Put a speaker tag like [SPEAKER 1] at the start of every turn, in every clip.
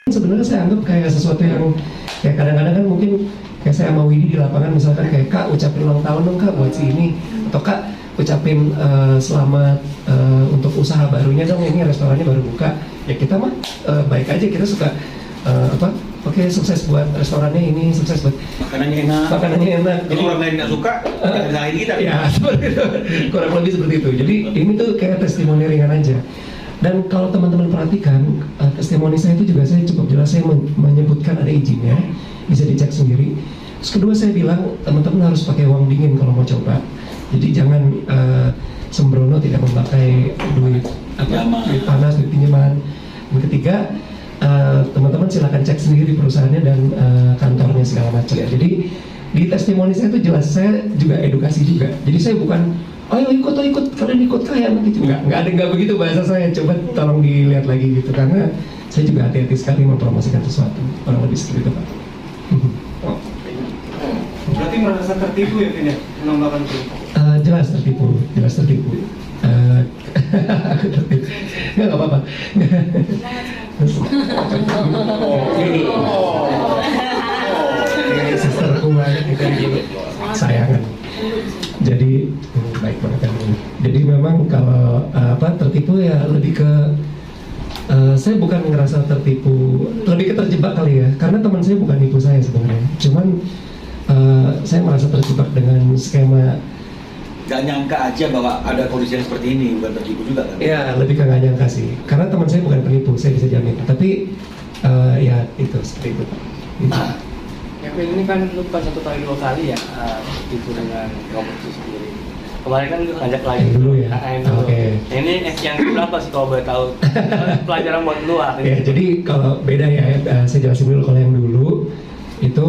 [SPEAKER 1] Sebenarnya saya anggap kayak sesuatu yang kayak kadang-kadang kan mungkin kayak saya sama Widi di lapangan misalkan kayak Kak ucapin ulang tahun dong Kak buat si ini, atau Kak ucapin selamat untuk usaha barunya dong, ini restorannya baru buka. Ya kita mah baik aja, kita suka oke, sukses buat restorannya ini, sukses buat makanannya enak.
[SPEAKER 2] Jadi orang lain nggak suka, kita salahin kita.
[SPEAKER 1] Ya seperti itu, kurang lebih seperti itu. Jadi ini tuh kayak testimoni ringan aja. Dan kalau teman-teman perhatikan, testimoni saya itu juga saya cukup jelas, saya menyebutkan ada izinnya, bisa dicek sendiri. Terus kedua saya bilang, teman-teman harus pakai uang dingin kalau mau coba. Jadi jangan sembrono, tidak memakai duit panas, duit pinjaman. Yang ketiga, teman-teman silakan cek sendiri perusahaannya dan kantornya segala macam. Jadi di testimoni saya itu jelas, saya juga edukasi juga. Jadi saya bukan ayo ikut, kalian ikut kalian gitu. Nggak begitu bahasa saya. Coba tolong dilihat lagi gitu, karena saya juga hati-hati sekali mempromosikan sesuatu. Kurang lebih seperti itu Pak.
[SPEAKER 3] Berarti merasa tertipu ya Vin ya, menambahkan itu?
[SPEAKER 1] Jelas tertipu. Aku tertipu. Nggak apa-apa. Ini sisterku banget kita gini. Sayangan. Jadi baik banget kan. Jadi memang kalau tertipu ya lebih ke saya bukan ngerasa tertipu, lebih ke terjebak kali ya. Karena teman saya bukan nipu saya sebenarnya. Cuman saya merasa terjebak dengan skema.
[SPEAKER 2] Gak nyangka aja bahwa ada kondisi yang seperti ini, bukan tertipu juga kan?
[SPEAKER 1] Ya lebih ke nggak nyangka sih. Karena teman saya bukan penipu, saya bisa jamin. Tapi ya itu seperti itu. Gitu.
[SPEAKER 4] Kevin, ini kan lu bukan 1 kali 2 kali ya tipu dengan kompetisi sendiri. Kemarin kan lu ngajak lagi
[SPEAKER 1] Yang dulu ya?
[SPEAKER 4] Yang dulu.
[SPEAKER 1] Oke.
[SPEAKER 4] Ini yang berapa sih kalau boleh tahu? Pelajaran buat lu
[SPEAKER 1] Ya, jadi kalau beda ya, saya jelasin dulu. Kalau yang dulu itu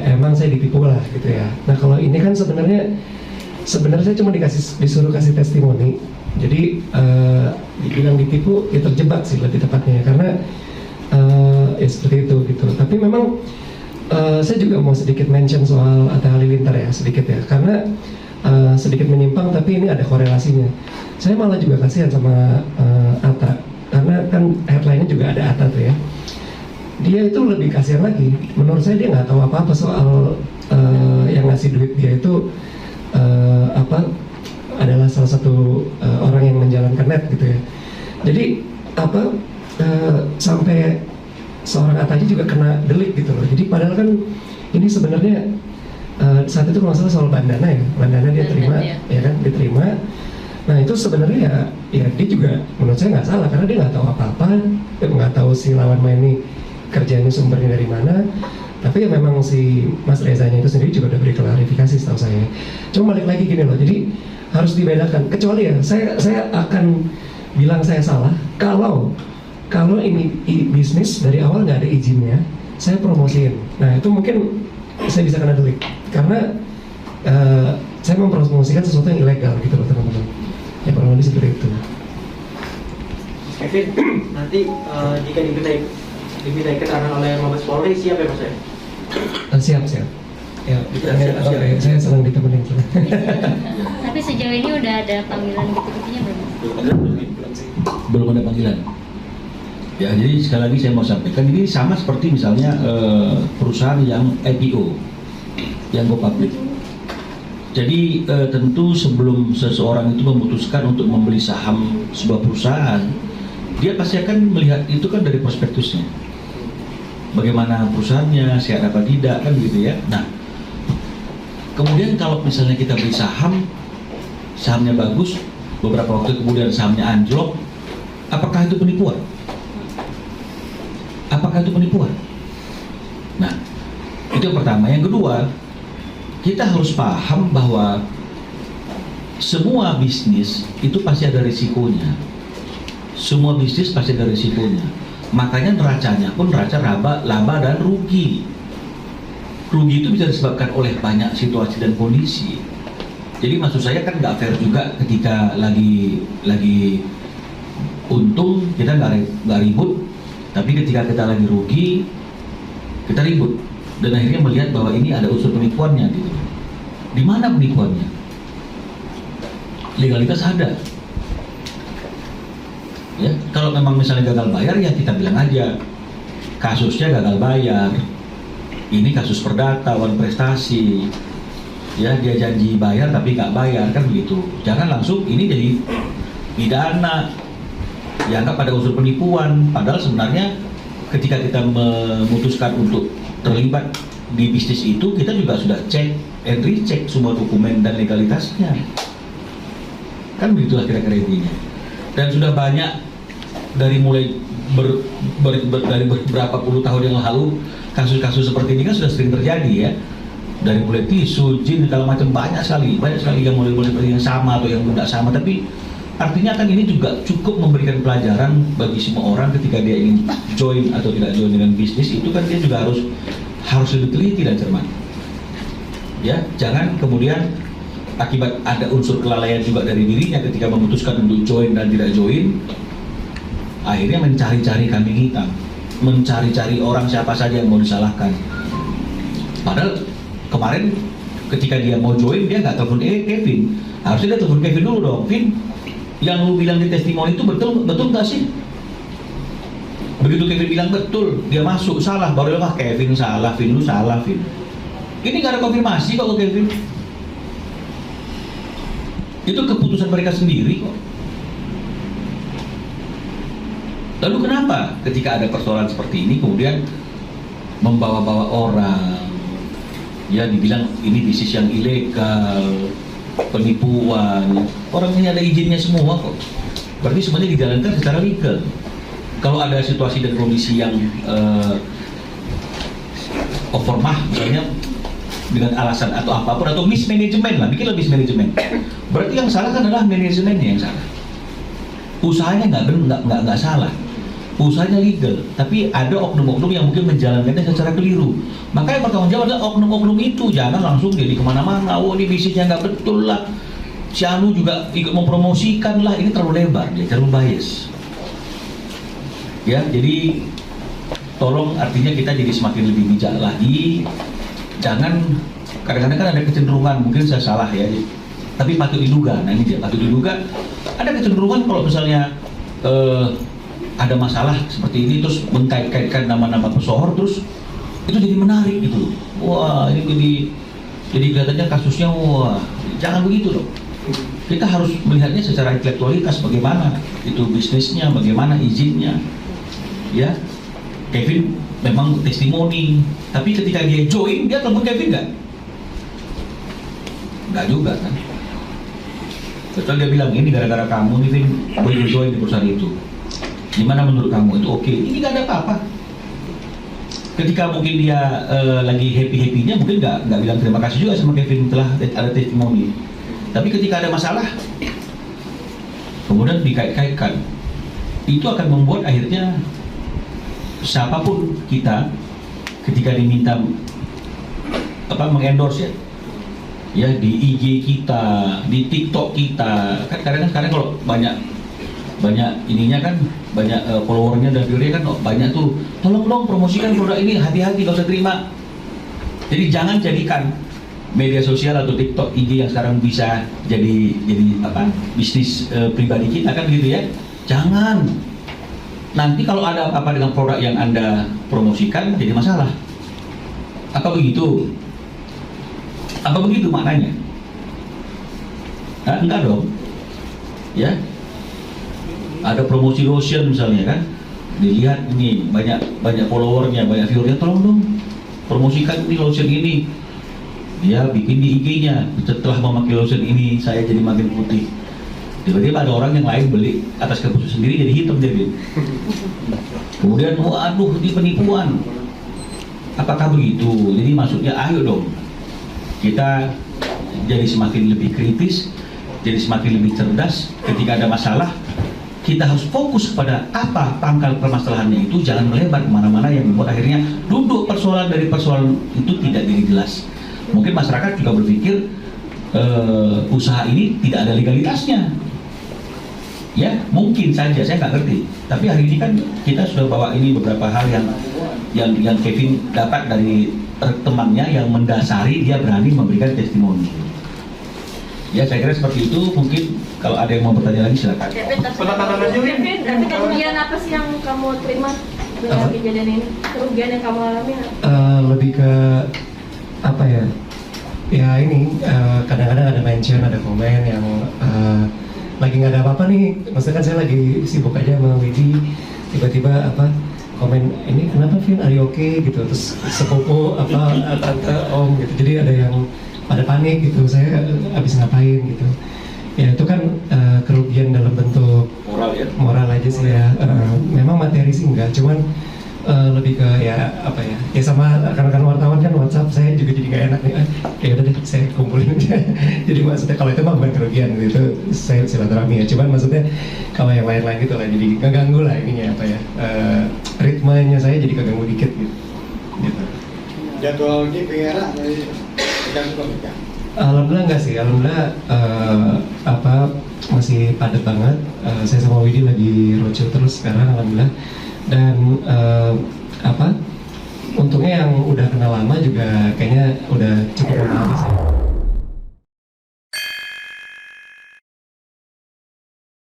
[SPEAKER 1] emang saya ditipu lah gitu ya. Nah kalau ini kan sebenarnya saya cuma disuruh kasih testimoni. Jadi dibilang ditipu, ya terjebak sih lebih tepatnya, karena ya seperti itu gitu. Tapi memang saya juga mau sedikit mention soal Atta Halilintar ya, sedikit ya, karena sedikit menyimpang tapi ini ada korelasinya. Saya malah juga kasihan sama Atta, karena kan headline-nya juga ada Atta tuh ya. Dia itu lebih kasihan lagi. Menurut saya dia nggak tahu apa-apa soal yang ngasih duit dia itu adalah salah satu orang yang menjalankan net gitu ya. Jadi sampai seorang Atta aja juga kena delik gitu loh. Jadi padahal kan ini sebenarnya saat itu kalau nggak salah soal bandana ya, bandana dia terima ya kan, diterima. Nah itu sebenarnya ya dia juga menurut saya nggak salah, karena dia nggak tahu apa-apa, dia nggak tahu si lawan main ini kerjanya sumbernya dari mana. Tapi ya memang si Mas Rezanya itu sendiri juga udah beri klarifikasi setahu saya. Cuma balik lagi gini loh, jadi harus dibedakan. Kecuali ya saya akan bilang saya salah kalau ini bisnis dari awal nggak ada izinnya, saya promosiin. Nah itu mungkin saya bisa kena delik, karena saya mempromosikan sesuatu yang ilegal gitu loh teman-teman. Ya kurang lebih seperti itu.
[SPEAKER 3] Kevin, nanti jika dimintai keterangan oleh Mabes Polri, siap ya Mas ya?
[SPEAKER 1] Siap. Ya, oke, saya senang ditemenin.
[SPEAKER 5] Tapi sejauh ini udah ada panggilan gitu-gitunya belum?
[SPEAKER 2] Belum ada panggilan. Ya, jadi sekali lagi saya mau sampaikan, ini sama seperti misalnya perusahaan yang IPO, yang go public. Jadi tentu sebelum seseorang itu memutuskan untuk membeli saham sebuah perusahaan, dia pasti akan melihat itu kan dari prospektusnya. Bagaimana perusahaannya, sehat apa tidak, kan gitu ya. Nah, kemudian kalau misalnya kita beli sahamnya bagus, beberapa waktu kemudian sahamnya anjlok, apakah itu penipuan? Apakah itu penipuan? Nah, itu yang pertama. Yang kedua, kita harus paham bahwa semua bisnis itu pasti ada risikonya. Semua bisnis pasti ada risikonya. Makanya neracanya pun neraca laba dan rugi. Rugi itu bisa disebabkan oleh banyak situasi dan kondisi. Jadi maksud saya kan nggak fair juga ketika lagi untung kita nggak ribut, tapi ketika kita lagi rugi kita ribut, dan akhirnya melihat bahwa ini ada unsur penipuannya gitu. Di mana penipuannya? Legalitas ada. Ya, kalau memang misalnya gagal bayar ya kita bilang aja. kasusnya gagal bayar, ini kasus perdata, wan prestasi, ya dia janji bayar tapi nggak bayar, kan begitu. Jangan langsung ini jadi pidana, dianggap ada unsur penipuan, padahal sebenarnya ketika kita memutuskan untuk terlibat di bisnis itu, kita juga sudah cek and recheck semua dokumen dan legalitasnya, kan begitulah kira-kira intinya. Dan sudah banyak dari mulai dari beberapa puluh tahun yang lalu, kasus-kasus seperti ini kan sudah sering terjadi ya, dari mulai tisu, jin, segala macam, banyak sekali yang mulai yang sama atau yang tidak sama. Tapi artinya kan ini juga cukup memberikan pelajaran bagi semua orang ketika dia ingin join atau tidak join dengan bisnis itu, kan dia juga harus lebih teliti dan cermat. Ya, jangan kemudian akibat ada unsur kelalaian juga dari dirinya ketika memutuskan untuk join dan tidak join, akhirnya mencari-cari kambing hitam, mencari-cari orang siapa saja yang mau disalahkan. Padahal kemarin ketika dia mau join, dia nggak telepon Kevin, harusnya dia telepon Kevin dulu dong. Vin, yang lu bilang di testimoni itu betul nggak sih? Begitu Kevin bilang betul, dia masuk, salah, baru dia Kevin salah, Vin lu salah, Vin. Ini nggak ada konfirmasi kok ke Kevin. Itu keputusan mereka sendiri kok. Lalu kenapa ketika ada persoalan seperti ini kemudian membawa-bawa orang, ya dibilang ini bisnis yang ilegal, penipuan, orang ini ada izinnya semua kok. Berarti semuanya dijalankan secara legal. Kalau ada situasi dan kondisi yang overmah misalnya dengan alasan atau apapun, atau mismanagement lah, bikinlah mismanagement, berarti yang salah kan adalah manajemennya yang salah. Usahanya nggak salah, usahanya legal, tapi ada oknum-oknum yang mungkin menjalankannya secara keliru. Maka yang bertanggung jawab adalah oknum-oknum itu. Jangan langsung jadi kemana-mana, oh ini bisnisnya nggak betul lah, si Anu juga ikut mempromosikan lah, ini terlalu lebar, dia terlalu bias. Ya, jadi tolong, artinya kita jadi semakin lebih bijak lagi. Jangan, kadang-kadang kan ada kecenderungan, mungkin saya salah ya, tapi patut diduga. Nah ini dia, patut diduga ada kecenderungan kalau misalnya ada masalah seperti ini terus mengkait-kaitkan nama-nama pesohor, terus itu jadi menarik gitu. Wah, ini jadi kelihatannya kasusnya, wah, jangan begitu loh. Kita harus melihatnya secara intelektualitas, bagaimana itu bisnisnya, bagaimana izinnya. Ya, Kevin memang testimoni, tapi ketika dia join, dia telepon Kevin nggak? Nggak juga kan. Betul, dia bilang ini gara-gara kamu nih Vin, gue join di perusahaan itu. Gimana menurut kamu itu? Oke, ini nggak ada apa-apa. Ketika mungkin dia lagi happy-happynya, mungkin nggak bilang terima kasih juga sama Kevin telah ada testimoni. Tapi ketika ada masalah, kemudian dikait-kaitkan, itu akan membuat akhirnya siapapun kita ketika diminta mengendorse ya di IG kita, di TikTok kita, kan kadang-kadang sekarang kalau banyak ininya kan, banyak followernya dan viewernya kan banyak tuh, tolong dong promosikan produk ini, hati-hati kalau saya terima. Jadi jangan jadikan media sosial atau TikTok, IG yang sekarang bisa jadi bisnis pribadi kita kan gitu ya. Jangan. Nanti kalau ada apa-apa dengan produk yang Anda promosikan jadi masalah. Apa begitu? Apa begitu maknanya? Nah, enggak dong. Ya. Ada promosi lotion misalnya kan. Dilihat ini banyak followernya, banyak viewernya, tolong dong promosikan ini lotion ini. Dia bikin di IG-nya, setelah memakai lotion ini saya jadi makin putih. Tiba-tiba ada orang yang lain beli atas keputusan sendiri jadi hitam jadi. Kemudian waduh, ini penipuan. Apakah begitu? Jadi maksudnya ayo dong kita jadi semakin lebih kritis, jadi semakin lebih cerdas. Ketika ada masalah kita harus fokus pada apa pangkal permasalahannya itu, jangan melebar kemana-mana yang membuat akhirnya duduk persoalan dari persoalan itu tidak jadi jelas. Mungkin masyarakat juga berpikir usaha ini tidak ada legalitasnya. Ya, mungkin saja, saya nggak ngerti. Tapi hari ini kan kita sudah bawa ini beberapa hal yang Kevin dapat dari temannya yang mendasari dia berani memberikan testimoni. Ya, saya kira seperti itu. Mungkin kalau ada yang mau bertanya lagi silakan.
[SPEAKER 5] Kevin, tapi kemudian apa sih yang kamu terima
[SPEAKER 6] dengan kejadian ini, kerugian yang kamu alami?
[SPEAKER 1] Lebih ke apa ya? Ya ini kadang-kadang ada mention, ada komen yang lagi nggak ada apa-apa nih. Maksudnya kan saya lagi sibuk aja sama Widi, tiba-tiba apa komen ini kenapa Vin, are you okay gitu, terus sepupu apa tante om gitu, jadi ada yang pada panik gitu, saya habis ngapain gitu. Ya itu kan kerugian dalam bentuk moral aja sih ya. Memang materi sih enggak, cuman lebih ke ya apa ya, ya sama rekan-rekan wartawan kan WhatsApp saya juga jadi gak enak nih, ya udah deh saya kumpulin aja. Jadi maksudnya kalau itu mah bukan kerugian gitu, saya silaturahmi ya, cuman maksudnya kalau yang lain-lain gitu lah jadi keganggu lah ininya apa ya, ritmenya saya jadi keganggu dikit gitu.
[SPEAKER 7] Jadwal di PRA dari juga.
[SPEAKER 1] Alhamdulillah enggak sih, alhamdulillah apa masih padat banget. Saya sama Widi lagi roadshow terus sekarang alhamdulillah. Dan apa untungnya yang udah kenal lama juga kayaknya udah cukup memahami saya.